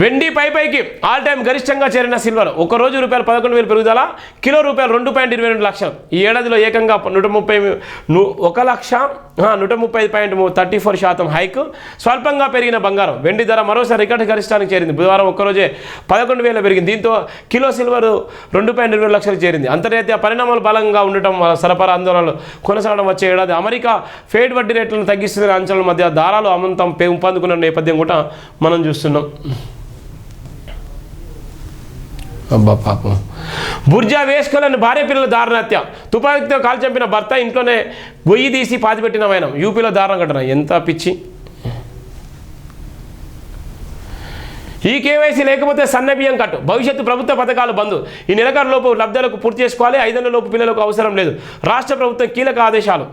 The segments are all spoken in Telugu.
వెండి పైకి ఆల్ టైమ్ గరిష్టంగా చేరిన సిల్వర్ ఒక రోజు రూపాయలు 11,000 పెరుగుదల, కిలో రూపాయలు 2.22 లక్షలు. ఈ ఏడాదిలో ఏకంగా 135.34% హైక్. స్వల్పంగా పెరిగిన బంగారం, వెండి ధర మరోసారి రికార్డు గరిష్టానికి చేరింది. బుధవారం ఒక్కరోజే 11,000 పెరిగింది. దీంతో కిలో సిల్వర్ 2.22 లక్షలు చేరింది. అంతర్జాతీయ పరిణామాలు బలంగా ఉండటం, సరఫరా ఆందోళనలు కొనసాగడం వచ్చే ఏడాది అమెరికా ఫెడ్ వడ్డీ రేట్లను తగ్గిస్తున్న అంచనాల మధ్య దారాలు అమంతం పెంపొందుకున్న నేపథ్యం కూడా మనం చూస్తున్నాం. అబ్బా పాపం. బుర్జా వేసుకలను భార్య పిల్లల దారుణ హత్య, తుపాకీతో కాల్చంపిన భర్త ఇంట్లోనే గొయ్యి తీసి పాతిపెట్టిన వైనం. యూపీలో దారుణ ఘటన. ఎంత పిచ్చి. ఈ కేవైసీ లేకపోతే సన్నబియ్యం కట్టు, భవిష్యత్తు ప్రభుత్వ పథకాలు బంద్. ఈ నెలకారులోపు లబ్ధాలకు పూర్తి చేసుకోవాలి, 5 ఏళ్లలోపు పిల్లలకు అవసరం లేదు. రాష్ట్ర ప్రభుత్వం కీలక ఆదేశాలు.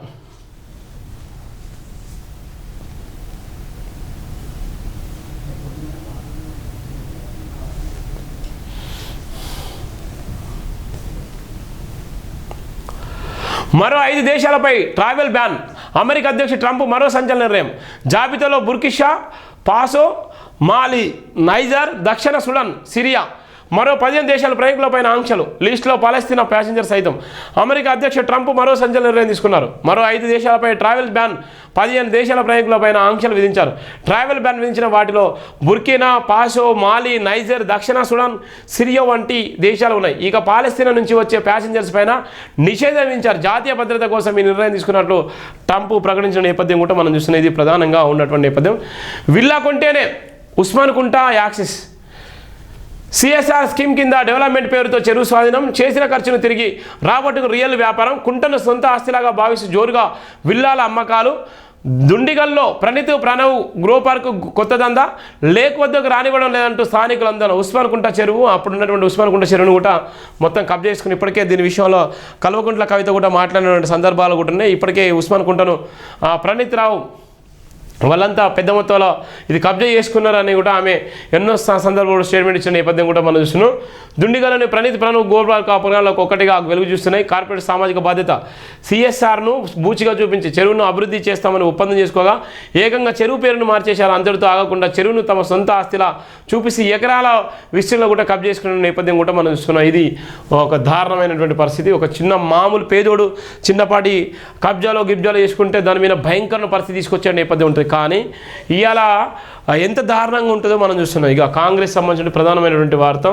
మరో 5 దేశాలపై ట్రావెల్ బ్యాన్. అమెరికా అధ్యక్షుడు ట్రంప్ మరో సంచలన నిర్ణయం. జాబితాలో బుర్కిషా ఫాసో, మాలి, నైజర్, దక్షిణ సుడాన్, సిరియా. మరో 15 దేశాల ప్రయాణికులపైన ఆంక్షలు. లిస్టులో పాలస్తీనా ప్యాసింజర్ సైతం. అమెరికా అధ్యక్షుడు ట్రంప్ మరో సంచలన నిర్ణయం తీసుకున్నారు. మరో 5 దేశాలపై ట్రావెల్ బ్యాన్, 15 దేశాల ప్రయాణికులపైన ఆంక్షలు విధించారు. ట్రావెల్ బ్యాన్ విధించిన వాటిలో బుర్కినా ఫాసో, మాలి, నైజర్, దక్షిణ సుడాన్, సిరియా వంటి దేశాలు ఉన్నాయి. ఇక పాలస్తీనా నుంచి వచ్చే ప్యాసింజర్స్ పైన నిషేధం విధించారు. జాతీయ భద్రత కోసం ఈ నిర్ణయం తీసుకున్నట్లు ట్రంప్ ప్రకటించిన నేపథ్యం కూడా మనం చూస్తున్నది. ఇది ప్రధానంగా ఉన్నటువంటి నేపథ్యం. విల్లా కొంటేనే ఉస్మాన్ కుంటా యాక్సిస్. సిఎస్ఆర్ స్కీమ్ కింద డెవలప్మెంట్ పేరుతో చెరువు స్వాధీనం, చేసిన ఖర్చును తిరిగి రాబట్టుకు రియల్ వ్యాపారం, కుంటను సొంత ఆస్తిలాగా భావిస్తూ జోరుగా విల్లాల అమ్మకాలు. దుండిగల్లో ప్రణవ్ గ్రో పార్క్ కొత్త దందా, లేక్ వద్దకు రానివ్వడం లేదంటూ స్థానికులందరూ ఉస్మాన్ కుంట చెరువు, అప్పుడు ఉన్నటువంటి ఉస్మాన్ కుంట చెరువును కూడా మొత్తం కబ్జా చేసుకుని ఇప్పటికే దీని విషయంలో కల్వకుంట్ల కవిత కూడా మాట్లాడినటువంటి సందర్భాలు కూడా ఉన్నాయి. ఇప్పటికే ఉస్మాన్ కుంటను ప్రణీత్ రావు వాళ్ళంతా పెద్ద మొత్తంలో ఇది కబ్జా చేసుకున్నారని కూడా ఆమె ఎన్నో సందర్భాల్లో స్టేట్మెంట్ ఇచ్చిన నేపథ్యం కూడా మనం చూస్తున్నాం. దుండిగల్లోని ప్రణవ్ గోపాల్ పురాణాలకు ఒక్కటిగా వెలుగు చూస్తున్నాయి. కార్పొరేట్ సామాజిక బాధ్యత సిఎస్ఆర్ను బూచిగా చూపించి చెరువును అభివృద్ధి చేస్తామని ఒప్పందం చేసుకోగా ఏకంగా చెరువు పేరును మార్చేశారు. అంతటితో ఆగకుండా చెరువును తమ సొంత ఆస్తిలా చూపిస్తే ఎకరాల విస్తీర్ణంలో కూడా కబ్జా చేసుకున్న నేపథ్యం కూడా మనం చూస్తున్నాం. ఇది ఒక దారుణమైనటువంటి పరిస్థితి. ఒక చిన్న మామూలు పేదోడు చిన్నపాటి కబ్జాలో చేసుకుంటే దాని మీద భయంకరమైన పరిస్థితి తీసుకొచ్చే నేపథ్యం ఉంటుంది. కానీ ఇవాళ ఎంత దారుణంగా ఉంటుందో మనం చూస్తున్నాం. ఇక కాంగ్రెస్ సంబంధించిన ప్రధానమైనటువంటి వార్త.